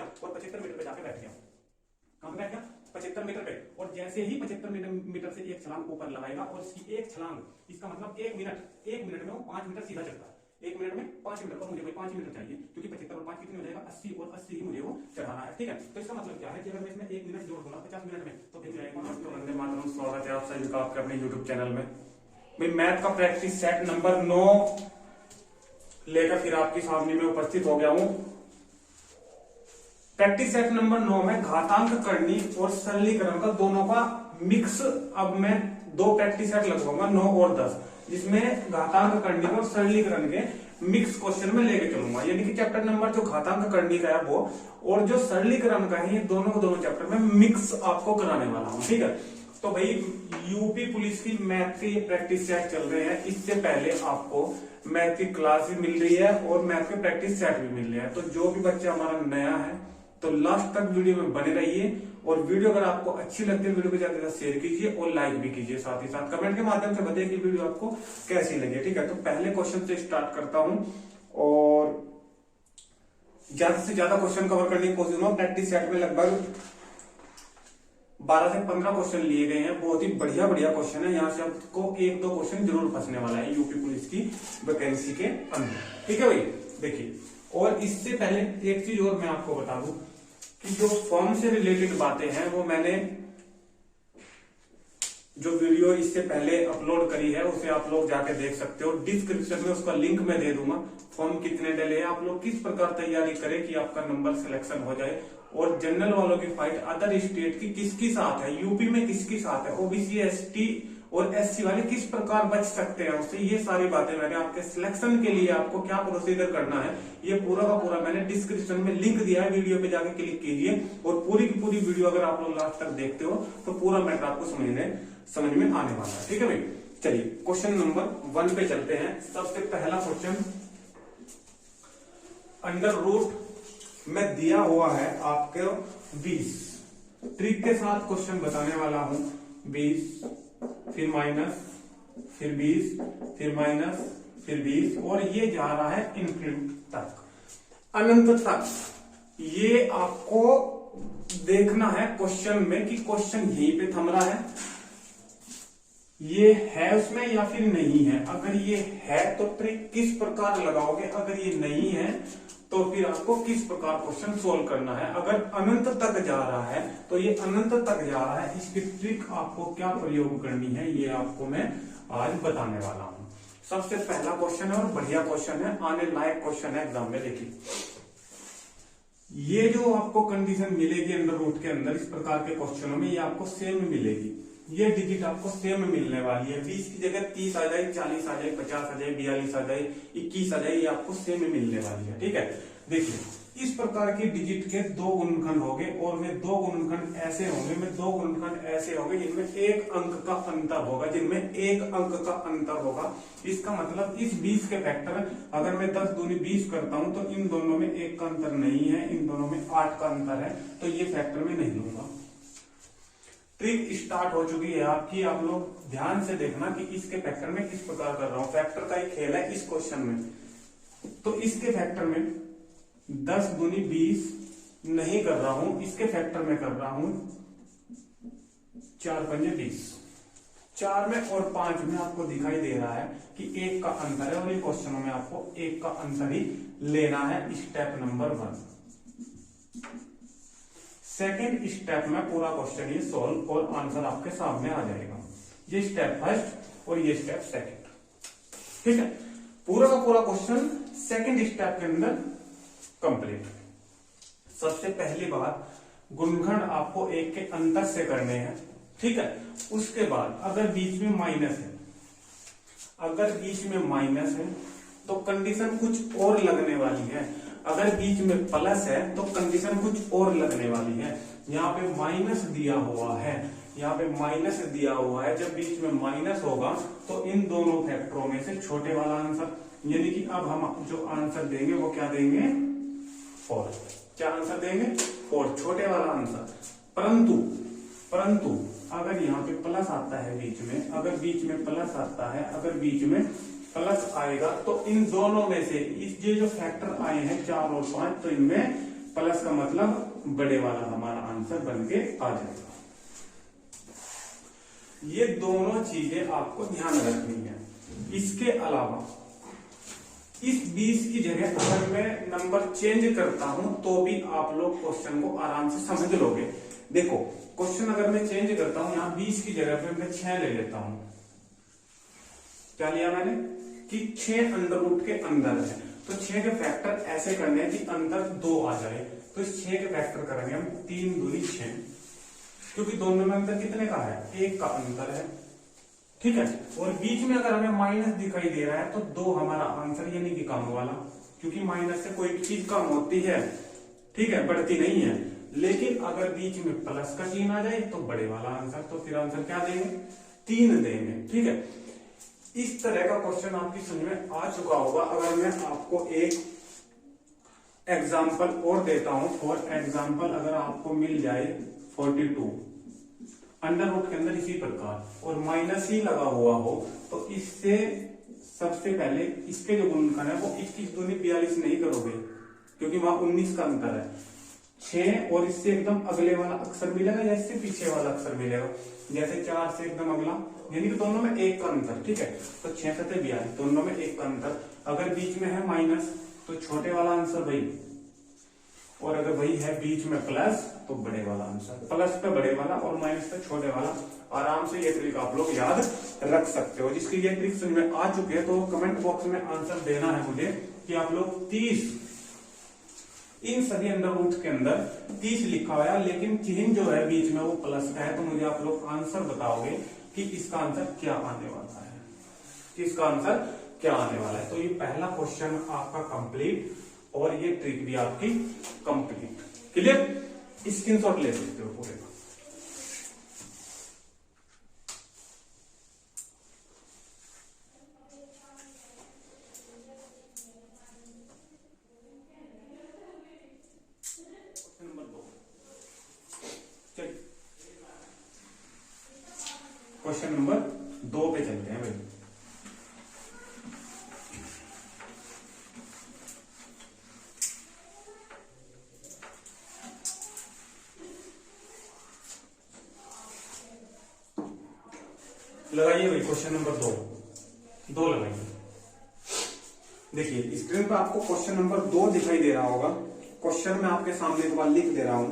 गया और 75 मीटर पे जाके बैठ गया। कहां पे बैठ गया? 75 मीटर पे। और जैसे ही 75 मीटर से एक छलांग ऊपर लगाएगा और इसकी एक छलांग, इसका मतलब 1 मिनट में वो 5 मीटर सीधा चढ़ता है। 1 मिनट में 5 मीटर, और मुझे भाई 5 मीटर चाहिए क्योंकि 75 और 5 कितनी हो जाएगा? 80, और 80 ही मुझे वो चढ़ाना है। ठीक है, तो इसका मतलब क्या है कि अगर मैं इसमें 1 मिनट जोड़ दूंगा 50 मिनट में तो फिर जाएगा। वंदे मातरम, स्वागत है आप सभी का आपके अपने YouTube चैनल में। भाई मैथ का प्रैक्टिस सेट नंबर 9 लेकर फिर आपके सामने में उपस्थित हो गया हूं। प्रैक्टिस सेट नंबर 9 में घातांक करनी और सरलीकरण का दोनों का मिक्स, अब मैं 2 प्रैक्टिस सेट लगवाऊंगा 9 और 10, जिसमें घातांक करनी और सरलीकरण के मिक्स क्वेश्चन में लेके चलूंगा। यानी कि चैप्टर नंबर जो घातांक करनी का है वो और जो सरलीकरण का है, ये दोनों चैप्टर में मिक्स आपको कराने वाला हूं। ठीक है, तो भाई यूपी पुलिस की मैथ के प्रैक्टिस सेट चल रहे हैं। इससे पहले आपको मैथ की क्लास भी मिल रही है और मैथ के प्रैक्टिस सेट भी मिल रहे हैं। तो जो भी बच्चा हमारा नया है तो लास्ट तक वीडियो में बने रहिए, और वीडियो अगर आपको अच्छी लगती है वीडियो को ज्यादा से ज्यादा शेयर कीजिए और लाइक भी कीजिए। साथ ही साथ कमेंट के माध्यम से बताइए कि वीडियो आपको कैसी लगी। ठीक है, तो पहले क्वेश्चन से स्टार्ट करता हूं और ज्यादा से ज्यादा क्वेश्चन कवर करने की कोशिश करूंगा। प्रैक्टिस सेट में लगभग 12 से 15 क्वेश्चन लिए गए हैं। बहुत ही बढ़िया क्वेश्चन है। यहाँ से आपको 1-2 क्वेश्चन जरूर फंसने वाला है यूपी पुलिस की वैकेंसी के अंदर। ठीक है भाई, देखिए, और इससे पहले एक चीज और मैं आपको बता दूं कि जो फॉर्म से रिलेटेड बातें हैं वो मैंने जो वीडियो इससे पहले अपलोड करी है उसे आप लोग जाके देख सकते हो। डिस्क्रिप्शन में उसका लिंक मैं दे दूंगा। फॉर्म कितने डले हैं, आप लोग किस प्रकार तैयारी करें कि आपका नंबर सिलेक्शन हो जाए, और जनरल वालों की फाइट अदर स्टेट की किसकी साथ है, यूपी में किसकी साथ है, ओबीसी, एसटी और एससी वाले किस प्रकार बच सकते हैं उससे, ये सारी बातें मैंने आपके सिलेक्शन के लिए आपको क्या प्रोसीजर करना है, ये पूरा का पूरा मैंने डिस्क्रिप्शन में लिंक दिया है। वीडियो पे जाके क्लिक कीजिए और पूरी की पूरी वीडियो अगर आप लोग लास्ट तक देखते हो तो पूरा मैटर आपको समझ में आने वाला है। ठीक है भाई, चलिए क्वेश्चन नंबर 1 पे चलते हैं। सबसे पहला क्वेश्चन, अंडर रूट में दिया हुआ है आपके 20, ट्रिक के साथ क्वेश्चन बताने वाला हूं। 20 फिर माइनस, फिर 20, फिर माइनस, फिर 20, और ये जा रहा है इनफिनिट तक, अनंत तक। ये आपको देखना है क्वेश्चन में कि क्वेश्चन यहीं पे थम रहा है, ये है उसमें या फिर नहीं है। अगर ये है तो ट्रिक किस प्रकार लगाओगे, अगर ये नहीं है तो फिर आपको किस प्रकार क्वेश्चन सोल्व करना है। अगर अनंत तक जा रहा है तो ये अनंत तक जा रहा है, इसकी ट्रिक आपको क्या प्रयोग करनी है ये आपको मैं आज बताने वाला हूं। सबसे पहला क्वेश्चन है और बढ़िया क्वेश्चन है, आने लायक क्वेश्चन है एग्जाम में। देखिए, ये जो आपको कंडीशन मिलेगी अंडर रूट के अंदर इस प्रकार के क्वेश्चनों में, ये आपको सेम मिलेगी। ये डिजिट आपको सेम मिलने वाली है। 20 की जगह 30 आ जाए, 40 आ जाए, 50 आ जाए, 42 आ जाए, 21 आ जाए, ये आपको सेम मिलने वाली है। ठीक है, देखिए इस प्रकार की डिजिट के 2 गुणनखंड होंगे और में 2 गुणनखंड ऐसे होंगे, में 2 गुणनखंड ऐसे होंगे जिनमें 1 अंक का अंतर होगा, जिनमें 1 अंक का अंतर होगा। इसका मतलब इस 20 के फैक्टर अगर मैं 10 दूनी 20 करता हूं तो इन दोनों में 1 का अंतर नहीं है, इन दोनों में 8 का अंतर है, तो ये फैक्टर में नहीं लूंगा। ट्रिक स्टार्ट हो चुकी है आपकी, आप लोग ध्यान से देखना कि इसके फैक्टर में किस प्रकार कर रहा हूं। फैक्टर का एक खेल है इस क्वेश्चन में, तो इसके फैक्टर में 10 दूनी 20 नहीं कर रहा हूं, इसके फैक्टर में कर रहा हूं 4 पंजे 20। 4 में और 5 में आपको दिखाई दे रहा है कि 1 का अंतर है, और ये क्वेश्चनों में आपको 1 का अंतर ही लेना है। Step number 1। सेकेंड स्टेप में पूरा क्वेश्चन ये सोल्व और आंसर आपके सामने आ जाएगा। ये स्टेप फर्स्ट और ये स्टेप सेकेंड। ठीक है, पूरा का पूरा क्वेश्चन सेकेंड स्टेप के अंदर कंप्लीट। सबसे पहली बात, गुणनखंड आपको 1 के अंतर से करने हैं। ठीक है, उसके बाद अगर बीच में माइनस है, अगर बीच में माइनस है तो कंडीशन कुछ और लगने वाली है। अगर बीच में प्लस है तो कंडीशन कुछ और लगने वाली है। यहाँ पे माइनस दिया हुआ है, यहाँ पे माइनस दिया हुआ है। जब बीच में माइनस होगा तो इन दोनों फैक्टरों में से छोटे वाला आंसर, यानी कि अब हम जो आंसर देंगे वो क्या देंगे, 4। क्या आंसर देंगे, 4, छोटे वाला आंसर। परंतु अगर यहाँ पे प्लस आता है बीच में, अगर बीच में प्लस आता है, अगर बीच में प्लस आएगा तो इन दोनों में से इस ये जो फैक्टर आए हैं 4 और 5, तो इनमें प्लस का मतलब बड़े वाला हमारा आंसर बन के आ जाएगा। ये दोनों चीजें आपको ध्यान रखनी है। इसके अलावा इस 20 की जगह अगर मैं नंबर चेंज करता हूं तो भी आप लोग क्वेश्चन को आराम से समझ लोगे। देखो क्वेश्चन अगर मैं चेंज करता हूं, यहां 20 की जगह पे मैं 6 ले लेता हूं। क्या लिया मैंने कि 6 अंडर रूट के अंदर है, तो 6 के फैक्टर ऐसे करने हैं कि अंदर 2 आ जाए। तो इस 6 के फैक्टर करेंगे हम 3 दूनी 6, क्योंकि दोनों में अंतर कितने का है, 1 का अंतर है। ठीक है, और बीच में अगर हमें माइनस दिखाई दे रहा है तो 2 हमारा आंसर, यानी कि कम वाला, क्योंकि माइनस से कोई चीज कम होती है, ठीक है, बढ़ती नहीं है। लेकिन अगर बीच में प्लस का चिन्ह आ जाए तो बड़े वाला आंसर, तो फिर आंसर क्या देंगे, 3 देंगे। ठीक है, इस तरह का क्वेश्चन आपकी समझ में आ चुका होगा। अगर मैं आपको एक एग्जाम्पल और देता हूं, फॉर एग्जाम्पल अगर आपको मिल जाए 42 अंडर रूट के अंदर इसी प्रकार और माइनस ही लगा हुआ हो, तो इससे सबसे पहले इसके जो गुणनखंड है वो 21 दूनी 42 नहीं करोगे, क्योंकि वहां 19 का अंतर है। 6 और इससे एकदम अगले वाला अक्षर मिलेगा या इससे पीछे वाला अक्षर मिलेगा, जैसे 4 से एकदम अगला, यानी कि दोनों में 1 का अंतर। ठीक है, तो 6 से 42 दोनों में 1 का अंतर। अगर बीच में है माइनस तो छोटे वाला आंसर वही, और अगर वही है बीच में प्लस तो बड़े वाला आंसर। प्लस पे बड़े वाला और माइनस पे छोटे वाला। आराम से ये ट्रिक आप लोग याद रख सकते हो। जिसकी ये ट्रिक समझ में आ चुके हैं तो कमेंट बॉक्स में आंसर देना है मुझे कि आप लोग 30 इन सभी अंडर रूट के अंदर 30 लिखा हुआ है, लेकिन चिन्ह जो है बीच में वो प्लस का है। तो मुझे आप लोग आंसर बताओगे कि इसका आंसर क्या आने वाला है, कि इसका आंसर क्या आने वाला है। तो ये पहला क्वेश्चन आपका कंप्लीट और ये ट्रिक भी आपकी कंप्लीट। क्लियर, स्क्रीनशॉट ले सकते हो पूरे का। क्वेश्चन नंबर 2 पे चलते हैं भाई। लगाइए भाई क्वेश्चन नंबर 2 लगाइए। देखिए स्क्रीन पर आपको क्वेश्चन नंबर 2 दिखाई दे रहा होगा। क्वेश्चन में आपके सामने एक बार लिख दे रहा हूं,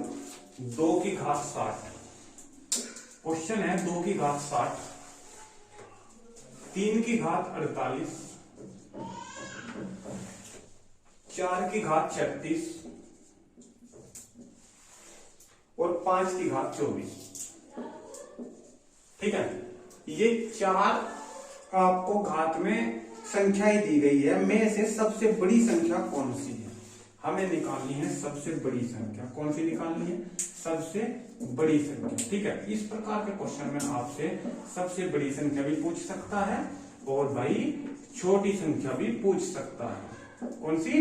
2 की घात 60। क्वेश्चन है 2 की घात 60, 3 की घात 48, 4 की घात 36 और 5 की घात 24। ठीक है, ये 4 आपको घात में संख्याएं दी गई है। में से सबसे बड़ी संख्या कौन सी है, हमें निकालनी है सबसे बड़ी संख्या। कौन सी निकालनी है, सबसे बड़ी संख्या। ठीक है, इस प्रकार के क्वेश्चन में आपसे सबसे बड़ी संख्या भी पूछ सकता है और भाई छोटी संख्या भी पूछ सकता है। कौन सी,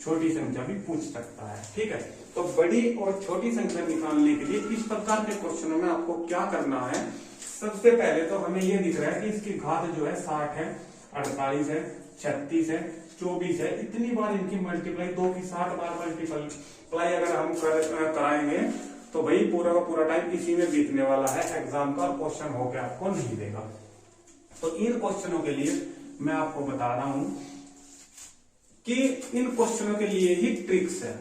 छोटी संख्या भी पूछ सकता है। ठीक है, तो बड़ी और छोटी संख्या निकालने के लिए इस प्रकार के क्वेश्चनों में आपको क्या करना है, सबसे पहले तो हमें यह दिख रहा है कि इसकी घात जो है 60 है, 48 है, 36 है, 24 है। इतनी बार इनकी मल्टीप्लाई, 2 की 60 बार मल्टीप्लाई अगर हम कराएंगे तो भाई पूरा का पूरा टाइम इसी में बीतने वाला है एग्जाम का, और क्वेश्चन होकर आपको नहीं देगा। तो इन क्वेश्चनों के लिए मैं आपको बता रहा हूं कि इन क्वेश्चनों के लिए ही ट्रिक्स है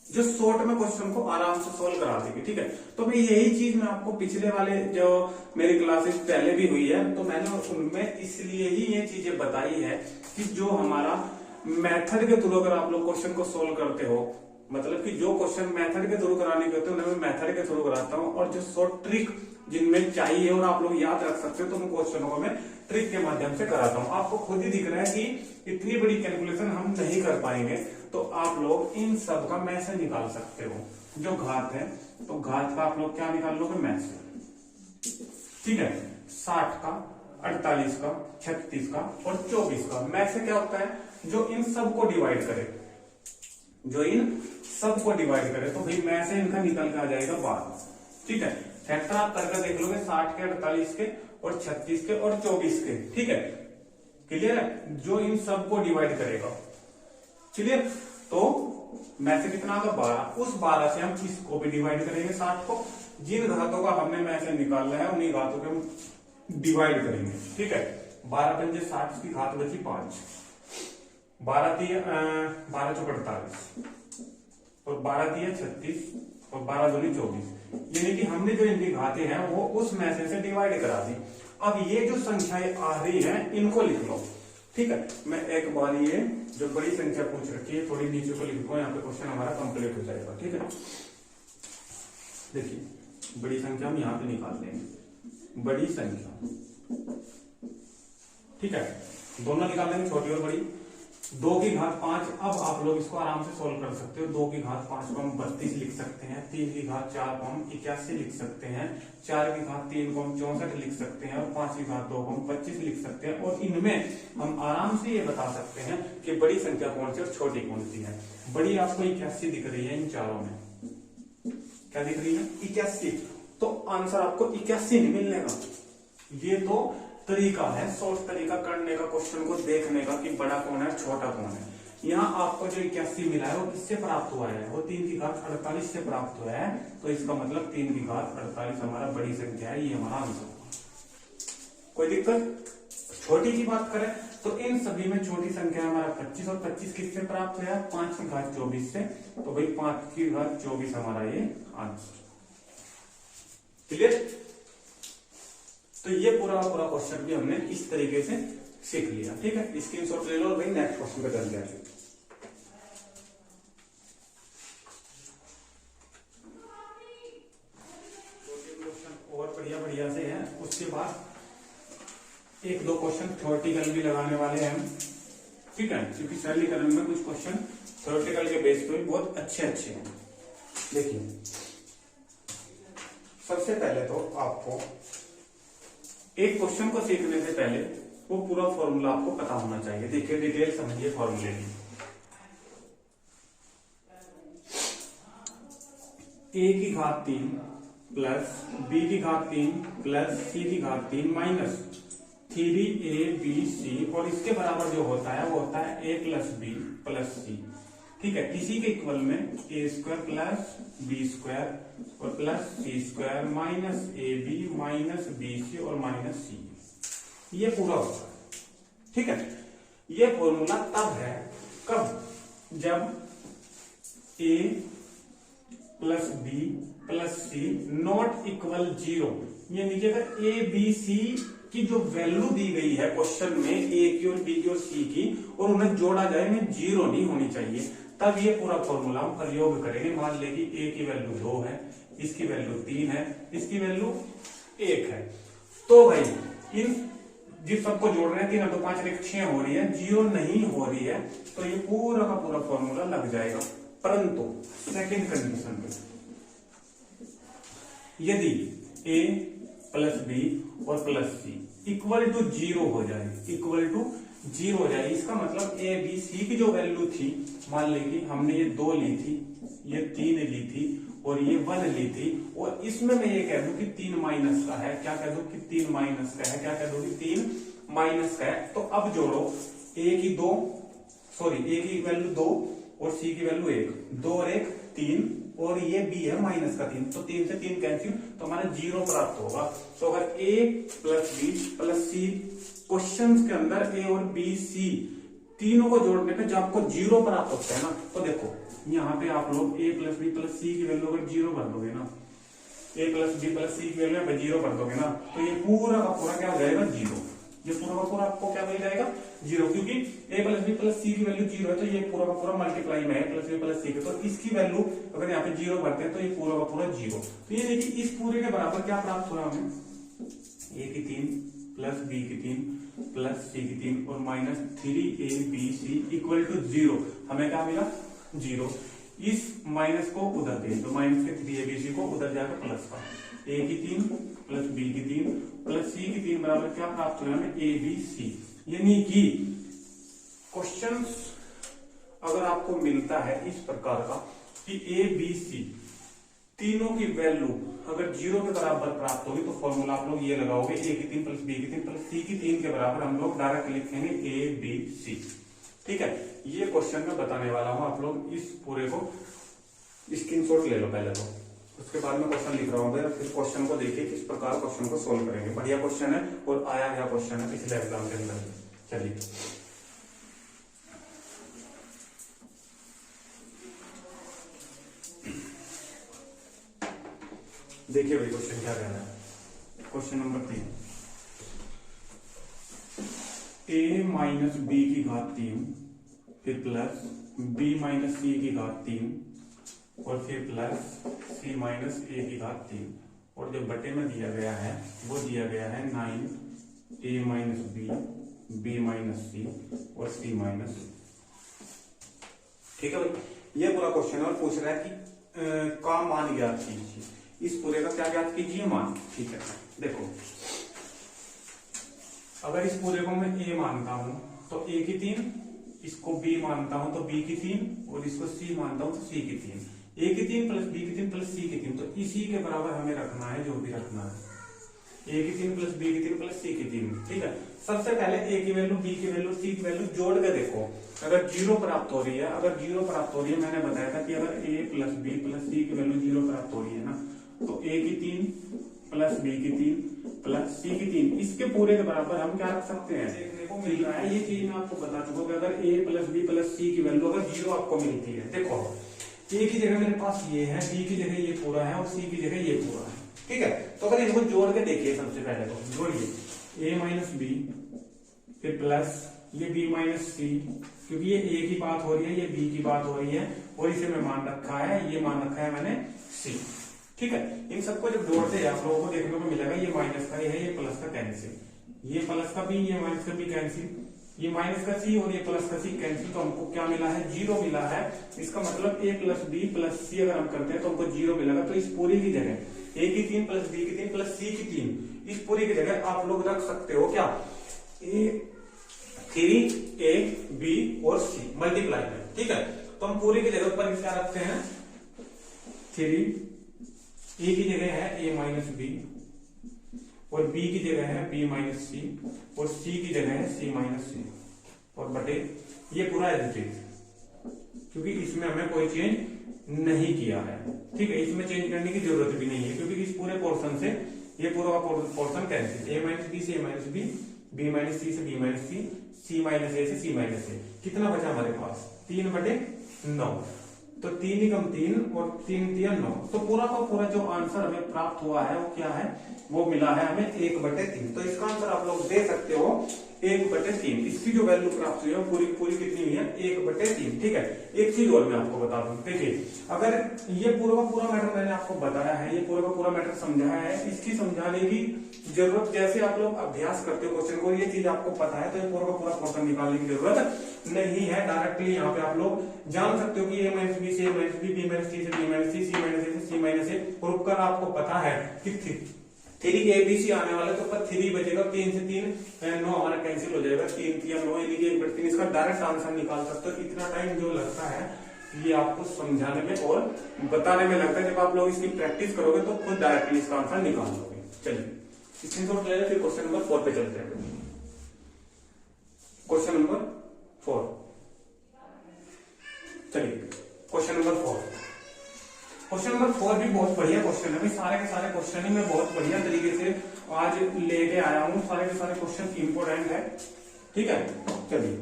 जो शॉर्ट में क्वेश्चन को आराम से सोल्व करा देगी। ठीक है, तो मैं यही चीज मैं आपको पिछले वाले जो मेरी क्लासेस पहले भी हुई है तो मैंने उनमें इसलिए ही ये चीजें बताई है कि जो हमारा मेथड के थ्रू अगर आप लोग क्वेश्चन को सोल्व करते हो, मतलब कि जो क्वेश्चन मेथड के थ्रू कराने के होते हैं उन्हें मैं मेथड के थ्रू कराता हूँ, और जो शॉर्ट ट्रिक जिनमें चाहिए और आप लोग याद रख सकते हो तो उन क्वेश्चनों को मैं ट्रिक के माध्यम से कराता हूँ। आपको खुद ही दिख रहा है कि इतनी बड़ी कैलकुलेशन हम नहीं कर पाएंगे, तो आप लोग इन सब का मैं से निकाल सकते हो। जो घात है तो घात का आप लोग क्या निकाल लोगे, मैं से। ठीक है, 60 का, 48 का, 36 का और 24 का मैं से क्या होता है, जो इन सबको डिवाइड करे, जो इन सबको डिवाइड करे। तो भाई मैं से इनका निकल के आ जाएगा 12। ठीक है, फैक्टर आप करके देख लोगे 60 के, 48 के और 36 के और 24 के। ठीक है, क्लियर है, जो इन सबको डिवाइड करेगा। क्लियर, तो में से कितना होगा 12, उस 12 से हम किसको भी डिवाइड करेंगे 60 को, जिन घातों का हमने में से निकालना है उन्हीं घातों को हम डिवाइड करेंगे। ठीक है, 12 पंजे 60 की घात बची 5, 12 चौक 48 और 12 दिया 36 और 12 दूनी 24, यानी कि हमने जो इनकी घातें हैं वो उस में से डिवाइड करा दी। अब ये जो संख्याएं आ रही हैं इनको लिख लो। ठीक है, मैं एक बार ये जो बड़ी संख्या पूछ रखी है थोड़ी नीचे को लिख दूंगा, यहाँ पे क्वेश्चन हमारा कंप्लीट हो जाएगा। ठीक है, देखिए बड़ी संख्या हम यहाँ पे निकाल देंगे, बड़ी संख्या। ठीक है, दोनों निकाल देंगे, छोटी और बड़ी। 2 की घात 5, अब आप लोग इसको आराम से सोल्व कर सकते हो। 2 की घात 5 को हम 32 लिख सकते हैं, 3 की घात 4 को हम 81 लिख सकते हैं, 4 की घात 3 को हम 64 लिख सकते हैं और 5 की घात 2 को हम 25 लिख सकते हैं। और इनमें हम आराम से ये बता सकते हैं कि बड़ी संख्या कौन सी और छोटी कौन सी है। बड़ी आपको 81 दिख रही है, इन चारों में क्या दिख रही है 81, तो आंसर आपको 81 नहीं मिलने का। ये तो तरीका है, शॉर्ट तरीका करने का क्वेश्चन को देखने का कि बड़ा कौन है छोटा कौन है। यहाँ आपको जो 81 मिला है वो किससे प्राप्त हुआ है, वो 3 की घात 48 से प्राप्त हुआ है, तो इसका मतलब 3 की घात 48 हमारा बड़ी संख्या है, ये हमारा आंसर। कोई दिक्कत? छोटी की बात करें तो इन सभी में छोटी संख्या हमारा 25 और 25 किससे प्राप्त हुआ है 5 की घात 24 से, तो भाई 5 की घात 24 हमारा ये आंसर। क्लियर? तो ये पूरा क्वेश्चन भी हमने इस तरीके से सीख लिया। ठीक है, स्क्रीनशॉट ले लो और भाई नेक्स्ट क्वेश्चन पे चल जाए। क्वेश्चन और बढ़िया से हैं, उसके बाद 1-2 क्वेश्चन थ्योरेटिकल भी लगाने वाले हैं हम। ठीक है, क्योंकि सरलीकरण में कुछ क्वेश्चन थ्योरेटिकल के बेस पे बहुत अच्छे हैं। देखिए सबसे पहले तो आपको एक क्वेश्चन को सीखने से पहले वो पूरा फॉर्मूला आपको पता होना चाहिए। देखिए डिटेल समझिए फॉर्मूले की। a की घात 3 प्लस b की घात 3 प्लस c की घात 3 माइनस 3abc, और इसके बराबर जो होता है वो होता है a plus B plus C. ठीक है, इसी के इक्वल में a square plus B square और plus C square minus A B minus B C और माइनस सी, ये पूरा होता है। ठीक है, ये फॉर्मूला तब है कब, जब a plus B plus C not equal 0, यानी कि अगर ए बी सी की जो वैल्यू दी गई है क्वेश्चन में ए की और बी की और सी की, और उन्हें जोड़ा जाए में 0 नहीं होनी चाहिए, तब ये पूरा फॉर्मूला हम प्रयोग करेंगे। मान लें कि a की वैल्यू 2 है, इसकी वैल्यू 3 है, इसकी वैल्यू 1 है, तो भाई इन जिस सबको जोड़ रहे हैं 3 2 5 1 6 हो रही है, 0 नहीं हो रही है, तो ये पूरा का पूरा फॉर्मूला लग जाएगा। परंतु सेकेंड कंडीशन में यदि a प्लस बी और प्लस सी इक्वल टू 0 हो जाए, इक्वल टू 0 हो जाए, इसका मतलब ए बी सी की जो वैल्यू थी, मान लें कि हमने ये 2 ली थी, ये 3 ली थी और ये 1 ली थी, और इसमें मैं ये कह दूं कि 3 माइनस का है, क्या कह दूं कि 3 माइनस का है, क्या कह दूं कि 3 माइनस का है। तो अब जोड़ो ए की वैल्यू 2 और सी की वैल्यू 1, 2 और 1 3, और ये बी है माइनस का 3, तो 3 से 3 कैंसिल, तो हमारा 0 प्राप्त होगा। तो अगर a plus B plus C question के अंदर a और b c तीनों को जोड़ने पे जब आपको 0 प्राप्त होता है ना, तो देखो यहाँ पे आप लोग a प्लस बी प्लस सी की वैल्यू अगर 0 भर दोगे ना, a प्लस बी प्लस सी की वैल्यू 0 भर दोगे ना, तो ये पूरा का पूरा क्या हो जाएगा 0, ये पूरा का पूरा आपको क्या मिल जाएगा 0, क्योंकि a प्लस बी प्लस सी की वैल्यू 0 है, तो ये पूरा का पूरा मल्टीप्लाई में है प्लस बी प्लस सी के, तो इसकी वैल्यू अगर यहाँ पे 0 भरते हैं तो ये पूरा का पूरा 0। तो ये देखिए इस पूरे के बराबर क्या प्राप्त हो रहा है हमें, a की 3 प्लस b की 3 प्लस c की 3 और माइनस 3abc इक्वल टू 0, हमें क्या मिला 0। इस माइनस को उधर दे, तो माइनस के 3abc को उधर जाकर प्लस का, a की 3 प्लस b की 3 प्लस c की 3 बराबर क्या प्राप्त हुआ हमें abc। यानी कि क्वेश्चन अगर आपको मिलता है इस प्रकार का कि abc तीनों की वैल्यू अगर 0 के बराबर प्राप्त होगी, तो फॉर्मूला आप लोग ये लगाओगे a की 3 प्लस b की 3 प्लस c की 3 के बराबर हम लोग डायरेक्ट लिखेंगे abc। ठीक है, ये क्वेश्चन मैं बताने वाला हूं, आप लोग इस पूरे को स्क्रीनशॉट ले लो पहले तो, उसके बाद में क्वेश्चन लिख रहा हूँ, फिर क्वेश्चन को देखिए किस प्रकार क्वेश्चन को सोल्व करेंगे। बढ़िया क्वेश्चन है और आया गया क्वेश्चन है पिछले एग्जाम के अंदर। चलिए देखिए भाई क्वेश्चन क्या कह रहा है। Question number 3, a minus B की घात 3 फिर प्लस b माइनस सी की घात 3 और फिर प्लस c माइनस ए की घात 3, और जो बटे में दिया गया है वो दिया गया है 9 a माइनस b माइनस सी और c माइनस। ठीक है भाई, ये पूरा क्वेश्चन है और पूछ रहा है कि का मान ज्ञात कीजिए, इस पूरे का क्या ज्ञात कीजिए, मान। ठीक है, देखो अगर इस पूरे को मैं a मानता हूं तो a की 3, इसको b मानता हूं तो b की 3 और इसको c मानता हूं तो c की 3, a की 3 प्लस b की 3 प्लस c की 3, तो इसी के बराबर हमें रखना है जो भी रखना है, a की 3 प्लस b की 3 प्लस c की 3। ठीक है, सबसे पहले a की वैल्यू, b की वैल्यू, c की वैल्यू जोड़ के देखो, अगर जीरो प्राप्त हो रही है, अगर जीरो प्राप्त हो रही है, मैंने बताया था कि अगर a plus b plus c की वैल्यू जीरो प्राप्त हो रही है ना, तो a की 3 प्लस b की 3 प्लस c की 3, इसके पूरे के बराबर हम क्या रख सकते हैं, देखने को मिल रहा है। ये चीज मैं आपको बता चुका हूँ, अगर a plus b plus c की वैल्यू अगर जीरो आपको मिलती है, देखो a की जगह मेरे पास ये है, b की जगह ये पूरा है और c की जगह ये पूरा है। ठीक है, तो अगर इनको जोड़ के देखिए, सबसे पहले तो जोड़िए a माइनस बी फिर प्लस ये b माइनस सी, क्योंकि ये a की बात हो रही है, ये b की बात हो रही है, और इसे मैं मान रखा है, ये मान रखा है मैंने c। ठीक है, इन सबको जब जोड़ते हैं आप लोगों को देखने को मिलेगा ये माइनस का ये है, ये प्लस का कैंसिल, ये प्लस का b, ये माइनस का b कैंसिल, ये माइनस का c और ये प्लस का c कैंसिल, तो हमको क्या मिला है, जीरो मिला है। इसका मतलब a plus b plus c अगर हम करते हैं तो हमको जीरो मिलेगा। तो इस पूरी की जगह a की 3 प्लस b की 3 प्लस c की 3, इस पूरी की जगह आप लोग रख सकते हो क्या, a 3a b और c मल्टीप्लाई में। ठीक है, तो हम पूरी की जगह पर क्या रखते हैं, 3, a की जगह है a माइनस बी और b की जगह है b माइनस सी और c की जगह है c माइनस सी और बटे ये पूरा एज इट इज, क्योंकि इसमें हमें कोई चेंज नहीं किया है। ठीक है, इसमें चेंज करने की जरूरत भी नहीं है, क्योंकि इस पूरे पोर्शन से ये पूरा portion cancel, a minus B से a minus B, b minus C से b minus C, c minus A से c माइनस ए, कितना बचा हमारे पास, 3/9, तो 3 ही कम 3 और 3 दिया 9, तो पूरा का पूरा जो आंसर हमें प्राप्त हुआ है वो क्या है, वो मिला है हमें 1/3। तो इसका आंसर आप लोग दे सकते हो 1/3। इसकी जो वैल्यू प्राप्त हुई है पूरी पूरी कितनी हुई है, 1/3। ठीक है, एक चीज और मैं आपको बता दूं, देखिए अगर ये पूरा का पूरा मैटर मैंने आपको बताया है, ये पूरा का पूरा मैटर समझाया है, इसकी समझाने की जरूरत, जैसे आप लोग अभ्यास करते हो क्वेश्चन को, ये चीज आपको पता है, तो ये पूरा का पूरा क्वेश्चन निकालने की जरूरत नहीं है। डायरेक्टली यहाँ पे आप लोग जान सकते हो कि a माइनस बी से a minus B, b minus C से b minus C, c minus A से c माइनस ए, और उपकर आपको पता है कि 3 ABC आने वाला, तो ऊपर 3 बचेगा, 3 से 3 9 हमारा कैंसिल हो जाएगा, 3 या 9 यानी कि 1/3। इसका डायरेक्ट आंसर निकाल सकते हो। इतना टाइम जो लगता है ये आपको समझाने में और बताने में लगता है, जब आप लोग इसकी प्रैक्टिस करोगे तो खुद डायरेक्टली इसका आंसर निकाल लोगे। चलिए स्क्रीनशॉट ले लें, फिर क्वेश्चन नंबर 4 पे चलते हैं। क्वेश्चन नंबर 4, चलिए क्वेश्चन नंबर 4। क्वेश्चन नंबर 4 भी बहुत बढ़िया क्वेश्चन है, सारे के सारे क्वेश्चन ही मैं बहुत बढ़िया तरीके से आज लेके आया हूं, सारे के सारे क्वेश्चन इंपोर्टेंट है। ठीक है, चलिए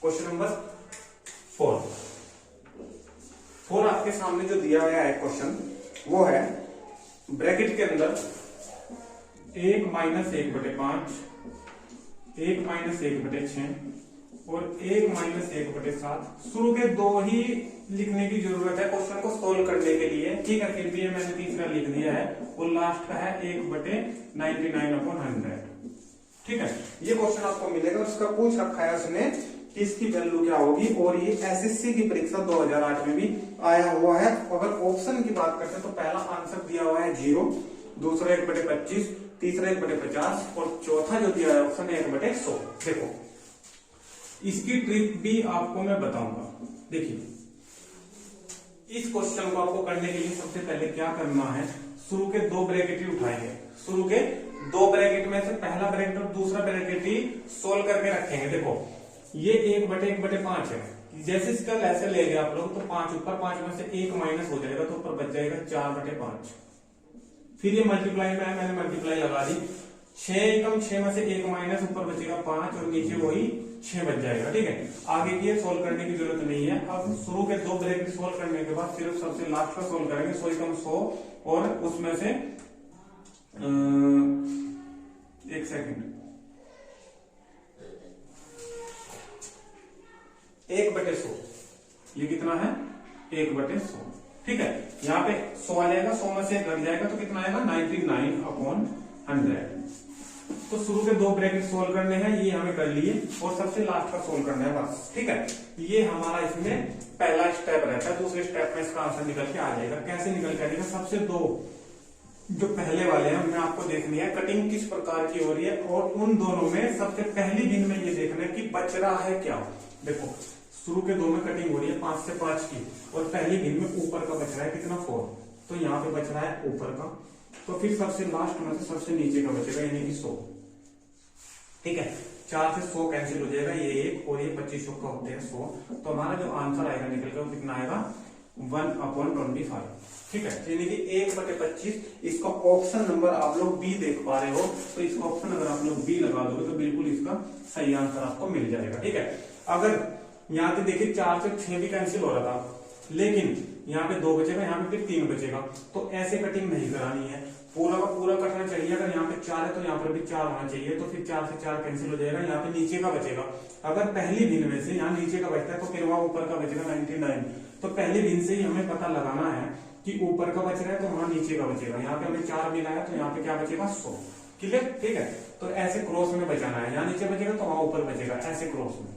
क्वेश्चन नंबर 4 आपके सामने जो दिया गया है क्वेश्चन, वो है ब्रैकेट के अंदर 1 माइनस 1/5, 1 माइनस 1/6 और 1 माइनस 1/7। शुरू के 2 ही लिखने की जरूरत है क्वेश्चन को सोल्व करने के लिए। ठीक है, फिर भी मैंने तीसरा लिख दिया है, और लास्ट का है 1/99/100। ठीक है, ये क्वेश्चन आपको मिलेगा, उसका पूछ रखा है उसने कि इसकी वैल्यू क्या होगी, और ये एसएससी की परीक्षा 2008 में भी आया हुआ है। अगर ऑप्शन की बात करते हैं तो पहला आंसर दिया हुआ है 0, दूसरा 1/25, तीसरा 1/50 और चौथा जो दिया है ऑप्शन 1/100। देखो इसकी ट्रिक भी आपको मैं बताऊंगा। देखिए इस क्वेश्चन को आपको करने के लिए सबसे पहले क्या करना है, शुरू के 2 ब्रैकेट ही उठाएंगे, शुरू के 2 ब्रैकेट में से पहला ब्रैकेट और दूसरा ब्रैकेट ही सोल्व करके रखेंगे। देखो ये 1/1/5 है। जैसे इसका ऐसे ले गए आप लोग तो 5 ऊपर, 5 में से 1 माइनस हो जाएगा तो ऊपर बच जाएगा 4/5। फिर ये मल्टीप्लाई में है, मैंने मल्टीप्लाई लगा दी, 6 एकम 6 में से 1 माइनस, ऊपर बचेगा 5 और नीचे वही 6 बच जाएगा। ठीक है, आगे की सोल्व करने की जरूरत नहीं है। अब शुरू के 2 ब्रैकेट सोल्व करने के बाद सिर्फ सबसे लास्ट का सोल्व करेंगे। 100 एकम 100 और उसमें से 1 सेकंड 1/100, ये कितना है 1/100। ठीक है, यहाँ पे 100 आ जाएगा, 100 में से घट जाएगा तो कितना आएगा 99/100। तो शुरू के 2 ब्रैकेट सोल्व करने हैं, ये हमें कर लिए, और सबसे लास्ट का सोल्व करना है बस। ठीक है, ये हमारा इसमें पहला स्टेप रहता है। दूसरे स्टेप में इसका आंसर निकल के आ जाएगा। कैसे निकल के आ जाएगा, सबसे 2 जो पहले वाले हैं उनमें आपको देखनी है कटिंग किस प्रकार की हो रही है, और उन दोनों में सबसे पहली दिन में ये देखना है कि बच रहा है क्या। देखो शुरू के 2 में कटिंग हो रही है 5 से 5 की, और पहली दिन में ऊपर का बच रहा है कितना 4, तो यहाँ पे बच रहा है ऊपर का, तो फिर सबसे लास्ट में से सबसे नीचे का बचेगा यानी कि 100। ठीक है, 4 से 100 कैंसिल हो जाएगा, ये 1 और ये 25 का होते हैं 100, तो हमारा जो आंसर आएगा निकल कर वो कितना आएगा 1/25। ठीक है, यानी कि 1/25। इसका ऑप्शन नंबर आप लोग बी देख पा रहे हो, तो इसका ऑप्शन अगर आप लोग बी लगा दोगे तो बिल्कुल इसका सही आंसर आपको मिल जाएगा। ठीक है, अगर यहाँ पे देखिए 4 से 6 भी कैंसिल हो रहा था, लेकिन यहाँ पे 2 बचेगा, यहाँ पे फिर 3 बचेगा, तो ऐसे कटिंग नहीं करानी है, पूरा का पूरा करना चाहिए। अगर यहाँ पे 4 है तो यहाँ पर भी 4 होना चाहिए, तो फिर 4 से 4 कैंसिल हो जाएगा, यहाँ पे नीचे का बचेगा। अगर पहली भिन्न में से यहाँ नीचे का बचता है तो फिर वहां ऊपर का बचेगा 99। तो पहली भिन्न से ही हमें पता लगाना है कि ऊपर का बच रहा है तो वहां नीचे का बचेगा। यहाँ पे हमें 4 मिला है तो यहाँ पे क्या बचेगा 100। क्लियर? ठीक है, तो ऐसे क्रॉस में बचाना है, यहाँ नीचे बचेगा तो वहां ऊपर बचेगा, ऐसे क्रॉस में।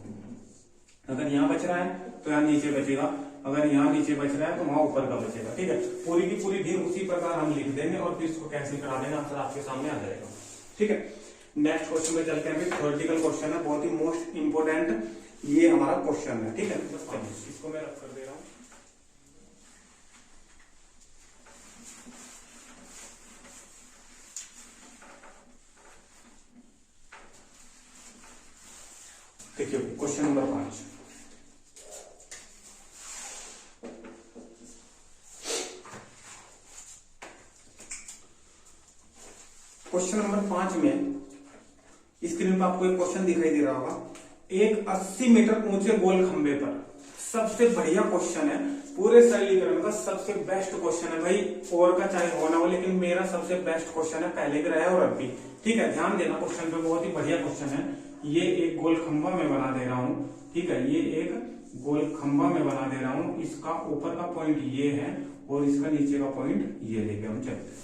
अगर यहाँ बच रहा है तो यहाँ नीचे बचेगा, अगर यहाँ नीचे बच रहा है तो वहां ऊपर का बचेगा। ठीक है, पूरी की पूरी भिन्न उसी प्रकार हम लिख देंगे और फिर इसको कैंसिल करा देंगे, आंसर आपके सामने आ जाएगा। ठीक है, नेक्स्ट क्वेश्चन में चलते हैं। थ्योरेटिकल क्वेश्चन है, बहुत ही मोस्ट इंपोर्टेंट ये हमारा क्वेश्चन है। ठीक है, इसको मैं रख कर दे रहा हूं। देखिए क्वेश्चन नंबर 5, क्वेश्चन नंबर 5 में स्क्रीन पर आपको एक क्वेश्चन दिखाई दे रहा होगा। एक 80 मीटर ऊंचे गोल खंबे पर, सबसे बढ़िया क्वेश्चन है, पूरे सरलीकरण का सबसे बेस्ट क्वेश्चन है भाई, और का चाहे होना हो, लेकिन मेरा सबसे बेस्ट क्वेश्चन है, पहले भी रहा है और अब भी। ठीक है, ध्यान देना क्वेश्चन पे, बहुत ही बढ़िया क्वेश्चन है। ये एक गोल खंबा में बना दे रहा हूं। ठीक है, ये एक गोल खंबा में बना दे रहा हूं, इसका ऊपर का पॉइंट ये है और इसका नीचे का पॉइंट ये लेके हम चलते हैं।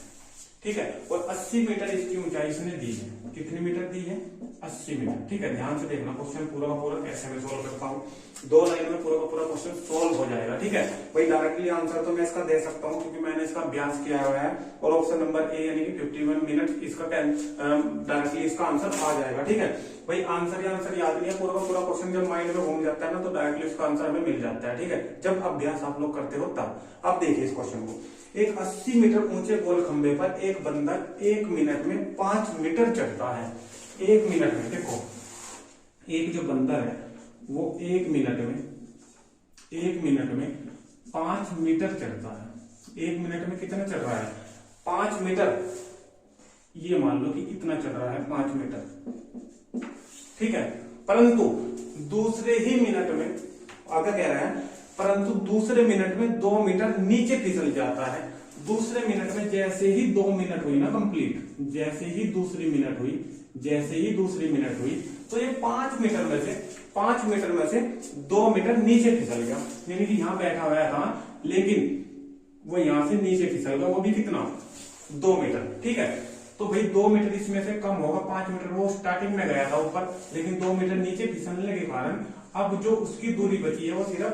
ठीक है, और 80 मीटर इसकी ऊंचाई इसने दी है। कितनी मीटर दी है? 80 मीटर। ठीक है, ध्यान से देखना क्वेश्चन पूरा का पूरा कैसे मैं सोल्व करता हूँ। 2 लाइन में पूरा का पूरा क्वेश्चन सोल्व हो जाएगा। ठीक है भाई, डायरेक्टली आंसर तो मैं इसका दे सकता हूँ क्योंकि मैंने इसका अभ्यास किया हुआ है, और ऑप्शन नंबर ए यानी कि 51 मिनट इसका डायरेक्टली इसका आंसर आ जाएगा। ठीक है भाई, आंसर याद नहीं है, पूरा का पूरा क्वेश्चन जब माइंड में घूम जाता है ना तो डायरेक्टली इसका आंसर हमें मिल जाता है। ठीक है, जब अभ्यास आप लोग करते हो तब। अब देखिए इस क्वेश्चन को, एक 80 मीटर ऊंचे गोल खंबे पर एक बंदर 1 मिनट में 5 मीटर चढ़ता है। 1 मिनट में, देखो एक जो बंदर है वो 1 मिनट में 5 मीटर चढ़ता है। 1 मिनट में कितना चढ़ रहा है? 5 मीटर। ये मान लो कि इतना चढ़ रहा है 5 मीटर। ठीक है, परंतु दूसरे ही मिनट में आगे कह रहा है, परंतु दूसरे मिनट में 2 मीटर नीचे फिसल जाता है। दूसरे मिनट में जैसे ही 2 मिनट हुई ना कंप्लीट, जैसे ही दूसरी मिनट हुई तो ये 5 मीटर में से 2 मीटर नीचे फिसल गया। यानी कि यहां बैठा हुआ था लेकिन वो यहां से नीचे फिसल गया, वो भी कितना? 2 मीटर। ठीक है, तो भाई 2 मीटर इसमें से कम होगा। 5 मीटर वो स्टार्टिंग में गया था ऊपर, लेकिन 2 मीटर नीचे फिसलने के कारण अब जो उसकी दूरी बची है वो सिर्फ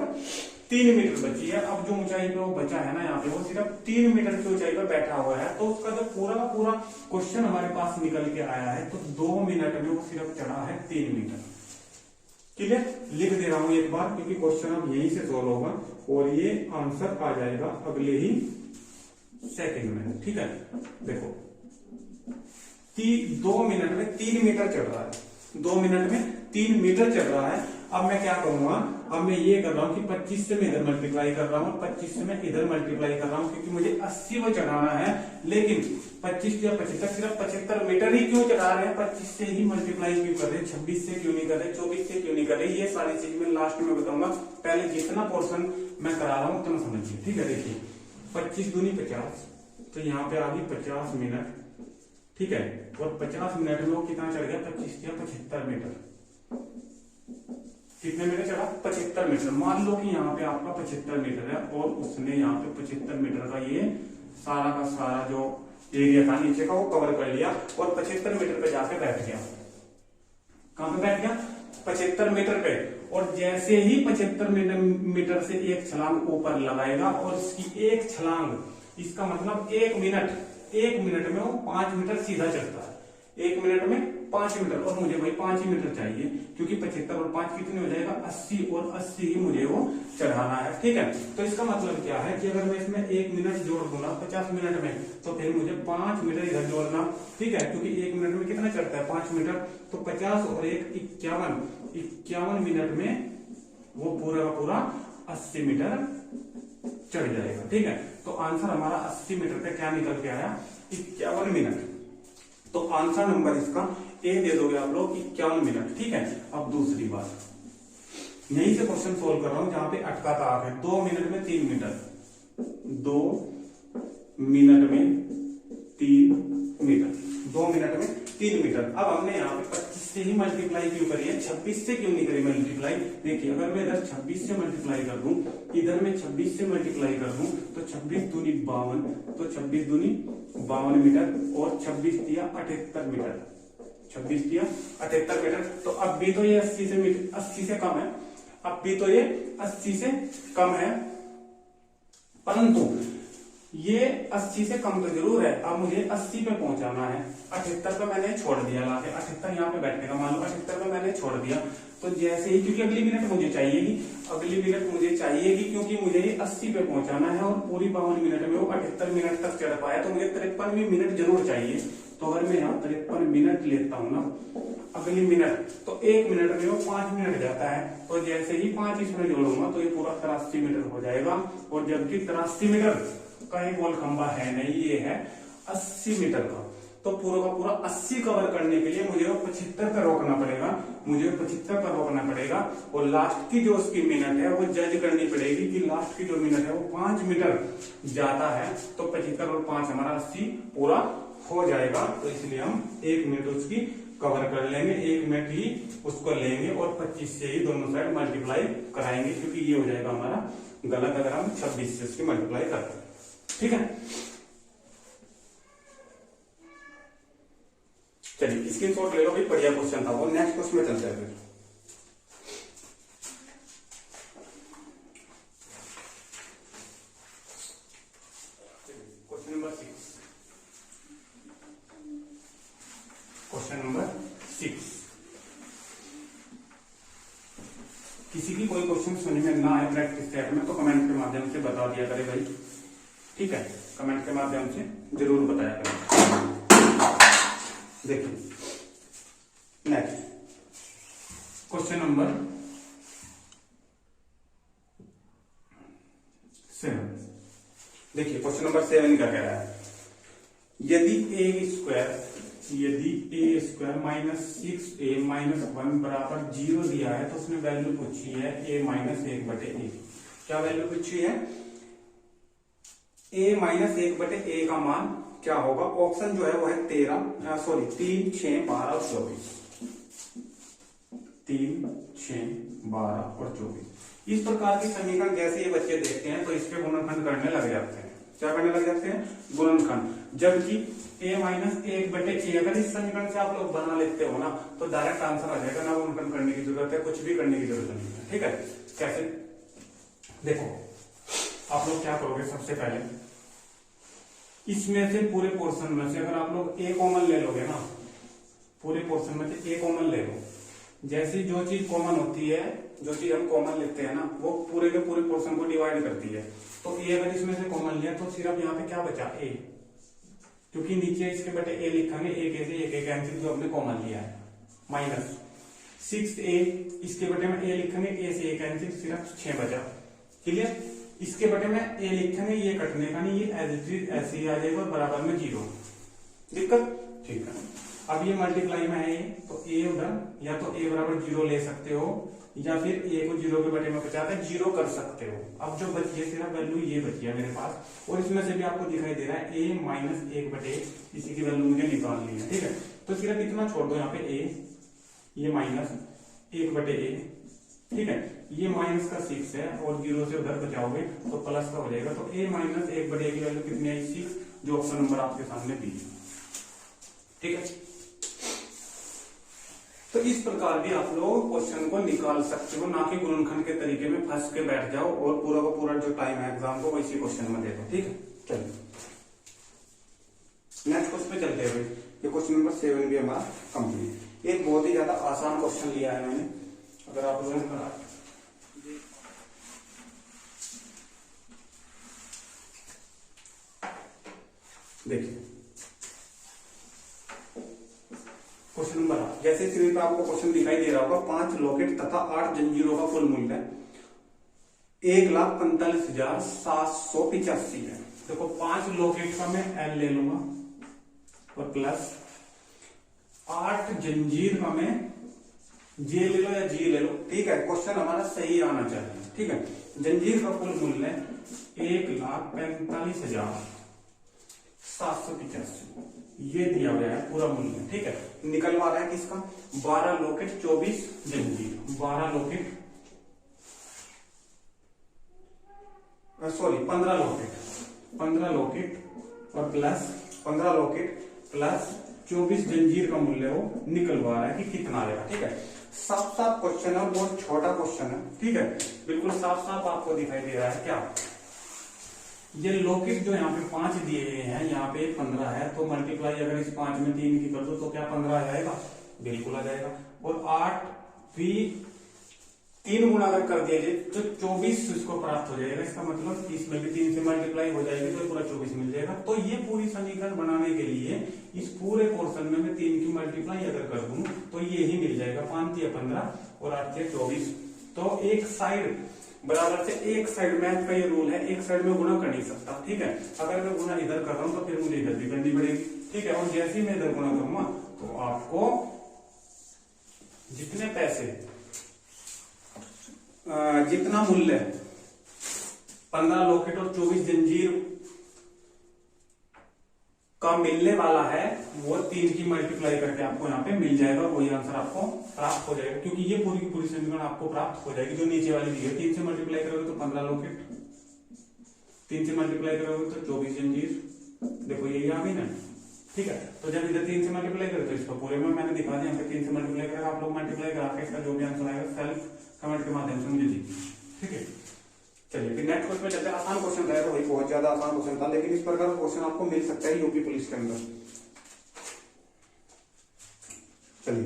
3 मीटर बची है। अब जो ऊंचाई पे वो बचा है ना यहाँ पे, वो सिर्फ 3 मीटर की ऊंचाई पर बैठा हुआ है। तो उसका जो पूरा का पूरा क्वेश्चन हमारे पास निकल के आया है, तो 2 मिनट में वो सिर्फ चढ़ा है 3 मीटर। क्लियर? लिख दे रहा हूं एक बार क्योंकि क्वेश्चन अब यहीं से सोल्व होगा और ये आंसर आ जाएगा अगले ही सेकंड में। ठीक है, देखो 2 मिनट में 3 मीटर चढ़ रहा है। 2 मिनट में 3 मीटर चल रहा है। अब मैं क्या करूंगा, अब मैं ये कर रहा हूँ कि 25 से मैं इधर मल्टीप्लाई कर रहा हूँ, 25 से मैं इधर मल्टीप्लाई कर रहा हूँ, क्योंकि मुझे 80 वो चढ़ाना है। लेकिन 25 या 75, सिर्फ 75 मीटर ही क्यों चढ़ा रहे हैं, 25 से ही मल्टीप्लाई क्यों कर रहे हैं, 26 से क्यों नहीं कर रहे, 24 से क्यों नहीं कर रहे, ये सारी चीज मैं लास्ट में बताऊंगा। पहले जितना पोर्शन मैं करा रहा हूँ उतना समझिए, ठीक है। देखिए 25 दूनी 50, तो यहाँ पे आ गई 50 मिनट, ठीक है। और 50 मिनट में वो कितना चढ़ गया, 25 या 75 मीटर। कितने मीटर चढ़ा, 75 मीटर। मान लो कि यहाँ पे आपका 75 मीटर है और उसने यहाँ पे 75 मीटर का ये सारा का सारा जो एरिया था नीचे का वो कवर कर लिया और 75 मीटर पे जाके बैठ गया। कहां पे बैठ गया, 75 मीटर पे। और जैसे ही 75 मीटर से एक छलांग ऊपर लगाएगा और इसकी एक छलांग, इसका मतलब 1 मिनट में वो 5 मीटर सीधा चढ़ता है। 1 मिनट में 5 मीटर, और मुझे भाई 5 ही मीटर चाहिए, क्योंकि 75 और 5 कितने हो जाएगा, 80, और 80 ही मुझे वो चढ़ाना है, ठीक है। तो इसका मतलब क्या है कि अगर मैं इसमें 1 मिनट जोड़ दूंगा 50 मिनट में, तो फिर मुझे 5 मीटर इधर जोड़ना, ठीक है, क्योंकि 1 मिनट में कितना चढ़ता है, 5 मीटर। तो 50 और 1 51 मिनट में वो पूरा का पूरा 80 मीटर चढ़ जाएगा, ठीक है। तो आंसर हमारा 80 मीटर पे क्या निकल के आया, 51 मिनट। तो आंसर नंबर इसका ए दे दोगे आप लोग, 51 मिनट, ठीक है। अब दूसरी बात, यहीं से क्वेश्चन सोल्व कर रहा हूं जहां पे अटका था आगे, 2 मिनट में 3 मीटर, 2 मिनट में 3 मीटर, 2 मिनट में 3 मीटर। अब हमने यहाँ पे 25 से ही मल्टीप्लाई क्यों करी है, 26 से क्यों नहीं करी मल्टीप्लाई। देखिए अगर मैं इधर 26 से मल्टीप्लाई कर दूं, इधर मैं 26 से मल्टीप्लाई कर दूं, तो 26 दूनी 52, तो 26 दूनी 52 मीटर, और 26 दिया 78 मीटर, 26 दिया 78 मीटर। तो अब भी तो ये 80 से कम है, अब भी तो ये 80 से कम है, परंतु ये 80 से कम तो जरूर है। अब मुझे 80 पे पहुंचाना है, 78 पे मैंने छोड़ दिया लाके, 78 यहाँ पे बैठेगा, मान लो 78 पे मैंने छोड़ दिया। तो जैसे ही, क्योंकि अगली मिनट मुझे चाहिएगी, क्योंकि मुझे ये 80 पे पहुंचाना है, और पूरी 52 मिनट में वो 78 मिनट तक चढ़ पाया, तो मुझे 53 मिनट जरूर चाहिए। तो अगर मैं यहाँ 53 मिनट लेता हूँ ना अगली मिनट, तो 1 मिनट में वो 5 मिनट जाता है, तो जैसे ही 5 इसमें जोड़ूंगा तो ये पूरा 83 मीटर हो जाएगा। और जबकि 83 मीटर का एक गोल खंबा है नहीं, ये है 80 मीटर का। तो पूरा का पूरा 80 कवर करने के लिए मुझे वो 75 पे रोकना पड़ेगा, और लास्ट की जो उसकी मिनट है वो जज करनी पड़ेगी कि लास्ट की जो मिनट है वो 5 मीटर जाता है। तो 75 और 5 हमारा 80 पूरा हो जाएगा। तो इसलिए हम 1 मिनट उसकी कवर कर लेंगे, 1 मिनट ही उसको लेंगे, और 25 से ही दोनों साइड मल्टीप्लाई कराएंगे, क्योंकि ये हो जाएगा हमारा गलत अगर हम 26 से उसकी मल्टीप्लाई करते हैं, ठीक है। चलिए स्क्रीनशॉट ले लो भाई, बढ़िया क्वेश्चन था वो। नेक्स्ट क्वेश्चन में चलते हैं। Question number 6। किसी की कोई क्वेश्चन समझ में ना आए प्रैक्टिस सेट में, तो कमेंट के माध्यम से बता दिया करे भाई, ठीक है। कमेंट के माध्यम से जरूर बताया करें। देखिए नेक्स्ट क्वेश्चन नंबर 7। देखिए क्वेश्चन नंबर 7 क्या कह रहा है, यदि ए स्क्वायर माइनस 6a माइनस 1 बराबर 0 दिया है, तो उसने वैल्यू पूछी है a माइनस 1/a। क्या वैल्यू पूछी है, a माइनस 1/a का मान क्या होगा। ऑप्शन जो है वो है 3, 6, 12 और 24। 3, 6, 12 और 24। इस प्रकार के समीकरण जैसे ये बच्चे देखते हैं तो इस पे गुणनखंड करने लग जाते हैं। क्या करने लग जाते हैं, गुणनखंड। जबकि a माइनस 1/a अगर इस समीकरण से आप लोग बना लेते हो ना, तो डायरेक्ट आंसर आ जाएगा, ना गुणनखंड करने की जरूरत है, कुछ भी करने की जरूरत नहीं है, ठीक है। कैसे, देखो आप लोग क्या करोगे, सबसे पहले इसमें से पूरे पोर्शन में से अगर आप लोग a कॉमन ले लोगे ना, पूरे पोर्शन में से a कॉमन ले लो। जैसी जो चीज कॉमन होती है, जो चीज हम कॉमन लेते हैं ना, वो पूरे के पूरे पोर्शन को डिवाइड करती है। तो a अगर इसमें से कॉमन लिया तो सिर्फ यहाँ पे क्या बचा, a, क्योंकि नीचे इसके बटे a लिखा है, a कैसे, a कैंसिल जो हमने कॉमन लिया है, माइनस 6a, इसके बटे में a लिखेंगे, a से a कैंसिल, सिर्फ 6 बचा। क्लियर? इसके बटे में a लिखेंगे, ये कटने का नहीं, ये एज इट इज ऐसे ही आ जाएगा और बराबर में 0। दिक्कत? ठीक है। अब ये मल्टीप्लाई में है ये, तो a उधर या तो a बराबर 0 ले सकते हो या फिर a को 0 के बटे में बचाकर 0 कर सकते हो। अब जो बची है सिर्फ वैल्यू ये बची है मेरे पास, और इसमें से भी आपको दिखाई दे रहा है a माइनस 1 बटे, इसी की वैल्यू मुझे निकालनी है। ठीक है, तो सिर्फ इतना छोड़ दो यहाँ पे a, ये माइनस 1 बटे a। ठीक है, ये माइनस का 6 है और 0 से उधर बचाओगे तो प्लस का हो जाएगा। तो a माइनस 1 बटे की वैल्यू कितनी आई? 6, जो ऑप्शन नंबर आपके सामने बी है। ठीक है, तो इस प्रकार भी आप लोग क्वेश्चन को निकाल सकते हो, ना कि गुणनखंड के तरीके में फंस के बैठ जाओ और पूरा का पूरा जो टाइम है एग्जाम को इसी क्वेश्चन में दे दो। ठीक है, चलिए नेक्स्ट क्वेश्चन पे चलते हुए, ये क्वेश्चन नंबर 7 भी हमारा कंप्लीट। एक बहुत ही ज्यादा आसान क्वेश्चन लिया है मैंने, अगर आप लोगों ने करा देखिए क्वेश्चन नंबर 8, जैसे स्क्रीन पर आपको क्वेश्चन दिखाई दे रहा होगा, 5 लॉकेट तथा 8 जंजीरों का कुल मूल्य 1,45,785 है। देखो 5 लॉकेट का मैं एल ले लूंगा और प्लस 8 जंजीर का मैं जे ले लो या जी ले लो। ठीक है, क्वेश्चन हमारा सही आना चाहिए। ठीक है, जंजीर का कुल मूल्य 1,45,785 ये दिया गया है पूरा मूल्य। ठीक है, निकलवा रहा है किसका? 12 लॉकेट 24 जंजीर, 12 लॉकेट सॉरी 15 लॉकेट, 15 लॉकेट और प्लस 15 लॉकेट प्लस 24 जंजीर का मूल्य वो निकलवा रहा है कि कितना आएगा। ठीक है, साफ साफ क्वेश्चन है, बहुत छोटा क्वेश्चन है। ठीक है, बिल्कुल साफ साफ आपको दिखाई दे रहा है क्या, ये लॉकेट जो यहाँ पे 5 दिए गए हैं, यहाँ पे 15 है, तो मल्टीप्लाई अगर इस 5 में 3 की कर दो तो क्या 15 आ जाएगा? बिल्कुल आ जाएगा। और 8 भी 3 गुना अगर कर दिया जाए तो 24 इसको प्राप्त हो जाएगा। इसका मतलब इसमें भी 3 से मल्टीप्लाई हो जाएगी तो पूरा 24 मिल जाएगा। तो ये पूरी समीकरण बनाने के लिए इस पूरे पोर्शन में मैं 3 की मल्टीप्लाई अगर कर दूं तो ये ही मिल जाएगा, 5 या 15 और 8 या 24। तो एक साइड बराबर से, एक साइड मैथ का ये रूल है, एक साइड में गुना कर नहीं सकता। ठीक है, अगर मैं गुना इधर कर रहा हूं तो फिर मुझे इधर भी करनी पड़ेगी। ठीक है, और जैसे ही मैं इधर गुना करूंगा तो आपको जितने पैसे जितना मूल्य 15 लॉकेट और 24 जंजीर का मिलने वाला है वो 3 की मल्टीप्लाई करके आपको यहाँ पे मिल जाएगा, वही आंसर आपको प्राप्त हो जाएगा। क्योंकि ये पूरी की पूरी समीकरण आपको प्राप्त हो जाएगी जो नीचे वाली दी है। 3 से मल्टीप्लाई करोगे तो 15 लॉकेट, 3 से मल्टीप्लाई करोगे तो 24 जंजीर, देखो यही आ गई ना। ठीक है, तो जब इधर 3 से मल्टीप्लाई करोगे तो इसको पूरे में मैंने दिखा दिया, 3 से मल्टीप्लाई करेगा, आप लोग मल्टीप्लाई करा के इसका जो भी आंसर आएगा सेल्फ कमेंट के माध्यम से मुझे दीजिए। ठीक है, चलिए फिर नेक्स्ट क्वेश्चन चलते हैं। आसान क्वेश्चन था, तो वही बहुत ज्यादा आसान क्वेश्चन था, लेकिन इस प्रकार का क्वेश्चन आपको मिल सकता है यूपी पुलिस के अंदर। चलिए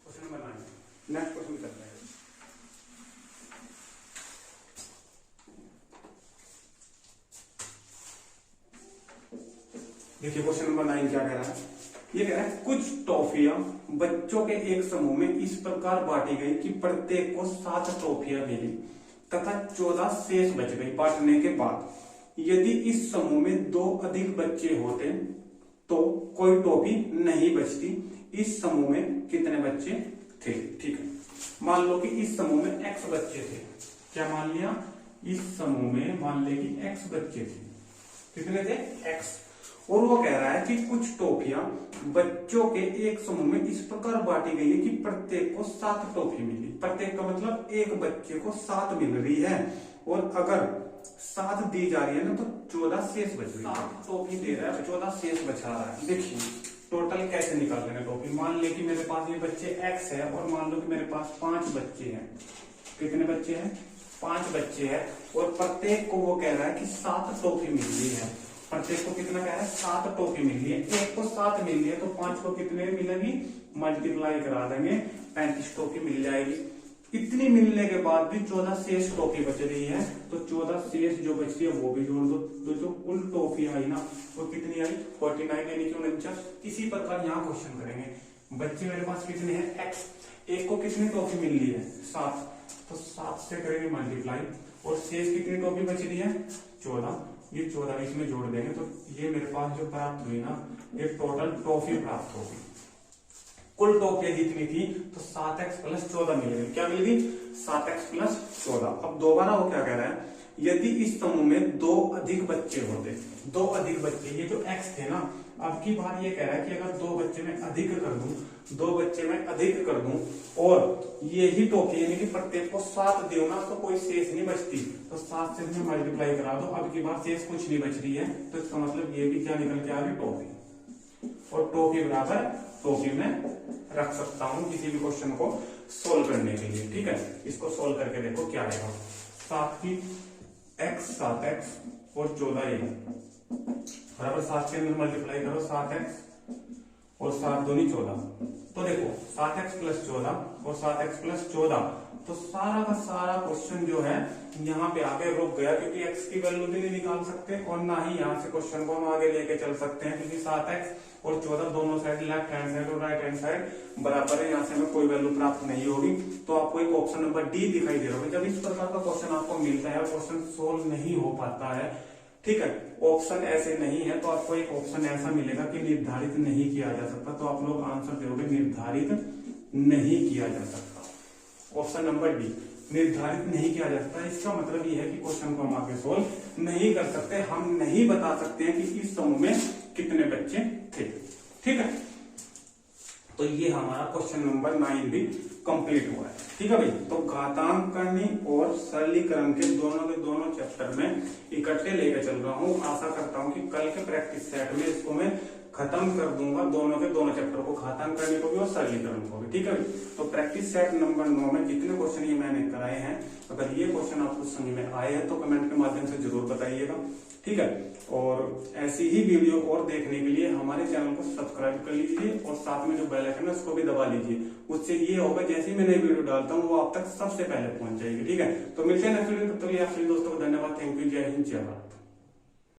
क्वेश्चन नंबर 9, नेक्स्ट क्वेश्चन चलता है। देखिए क्वेश्चन नंबर 9 क्या कह रहा है, ये कह रहा है कुछ टॉफियां बच्चों के एक समूह में इस प्रकार बांटी गई कि प्रत्येक को 7 टॉफियां मिली तथा 14 शेष बच गई। बांटने के बाद यदि इस समूह में 2 अधिक बच्चे होते तो कोई टॉफी नहीं बचती। इस समूह में कितने बच्चे थे? ठीक है, मान लो कि इस समूह में x बच्चे थे। क्या मान लिया? इस समूह में मान ले कि x बच्चे थे। कितने थे? x। और वो कह रहा है कि कुछ टॉफियां बच्चों के एक समूह में इस प्रकार बांटी गई है कि प्रत्येक को 7 टॉफी मिली। प्रत्येक का मतलब एक बच्चे को 7 मिल रही है, और अगर 7 दी जा रही है ना तो 14 शेष बच रही है। 7 टॉफी दे रहा है, 14 शेष बचा रहा है। देखिए टोटल कैसे निकाल लेंगे टॉफी। मान ले कि मेरे पास ये बच्चे x है और मान लो कि मेरे पास 5 बच्चे हैं। कितने बच्चे हैं? 5 बच्चे हैं, और प्रत्येक को वो कह रहा है कि 7 टॉफी मिल रही है। प्रत्येक को कितना कह रहा है? 7 टॉफी मिल रही है। एक को 7 मिल रही है तो 5 को कितने मिलेगी? मल्टीप्लाई करा देंगे, 35 टॉफी मिल जाएगी। इतनी मिलने के बाद भी 14 शेष टॉफी बच रही है, तो 14 शेष जो बच रही है वो भी जोड़ दो। तो जो कुल टॉफी आई ना वो कितनी आई? 49 यानी कि 49। इसी प्रकार यहाँ क्वेश्चन करेंगे बच्चे मेरे पास कितने हैं x, एक को कितनी टॉफी मिल रही है 7, तो 7 से करेंगे मल्टीप्लाई, और शेष कितनी टॉफी बच रही है 14, ये 14 इसमें जोड़ देंगे तो ये मेरे पास जो प्राप्त हुई ना, ये टोटल टॉफी प्राप्त होगी। कुल टॉफी जितनी थी तो 7x + 14 मिल गई। क्या मिल गई 7x + 14। अब दोबारा वो क्या कह रहा है, यदि इस समूह में 2 अधिक बच्चे होते, 2 अधिक बच्चे, ये जो x थे ना, अब की बात ये कह रहा है कि अगर 2 बच्चे में अधिक कर दूं, 2 बच्चे में अधिक कर दूं और ये ही टॉफी यानी कि प्रत्येक को 7 दूं ना, तो कोई शेष नहीं बचती, तो 7 से इसमें मल्टीप्लाई करा दो। अब की बार शेष कुछ नहीं बच रही है, तो इसका मतलब ये भी क्या निकल के आ गई टॉफी, और टॉफी बराबर टॉफी में रख सकता हूं किसी भी क्वेश्चन को सोल्व करने के लिए। ठीक है, इसको सोल्व करके देखो क्या आएगा। 7 की x 7x और 14 ये बराबर 7 के अंदर मल्टीप्लाई करो 7x और 7 दूनी 14, तो देखो 7x + 14 और 7x + 14, तो सारा का सारा क्वेश्चन जो है यहाँ पे आके रुक गया, क्योंकि x की वैल्यू भी नहीं निकाल सकते और ना ही यहाँ से क्वेश्चन को हम आगे लेके चल सकते हैं, क्योंकि 7x और 14 दोनों साइड, लेफ्ट हैंड साइड और राइट हैंड साइड बराबर है, यहाँ से हमें कोई वैल्यू प्राप्त नहीं होगी। तो आपको एक ऑप्शन नंबर डी दिखाई दे रहा होगा। जब इस प्रकार का क्वेश्चन आपको मिलता है, क्वेश्चन सोल्व नहीं हो पाता है, ठीक है, ऑप्शन ऐसे नहीं है, तो आपको एक ऑप्शन ऐसा मिलेगा कि निर्धारित नहीं किया जा सकता, तो आप लोग आंसर दोगे निर्धारित नहीं किया जा सकता। ऑप्शन नंबर डी, निर्धारित नहीं किया जा सकता। इसका मतलब यह है कि क्वेश्चन को हम आगे सोल्व नहीं कर सकते, हम नहीं बता सकते हैं कि इस समूह में कितने बच्चे थे। ठीक है, तो ये हमारा क्वेश्चन नंबर 9 भी कंप्लीट हुआ है। ठीक है भाई, तो घातांकनी और सरलीकरण के दोनों चैप्टर में इकट्ठे लेकर चल रहा हूँ। आशा करता हूँ कि कल के प्रैक्टिस सेट में इसको मैं खत्म कर दूंगा, दोनों चैप्टर को, घातांकनी को भी और सरलीकरण को भी। ठीक है, तो प्रैक्टिस सेट नंबर 9 में जितने क्वेश्चन ये मैंने कराए हैं, अगर ये क्वेश्चन आपको समझ में आए हैं तो कमेंट के माध्यम से जरूर बताइएगा। ठीक है, और ऐसी ही वीडियो और देखने के लिए हमारे चैनल को सब्सक्राइब कर लीजिए और साथ में जो बेल आइकन है उसको भी दबा लीजिए। उससे ये होगा जैसे ही मैं नई वीडियो डालता हूँ वो आप तक सबसे पहले पहुंच जाएगी। ठीक है, तो मिलते हैं नेक्स्ट वीडियो, तब तक के लिए आप सभी दोस्तों को धन्यवाद। थैंक यू, जय हिंद, जय भारत।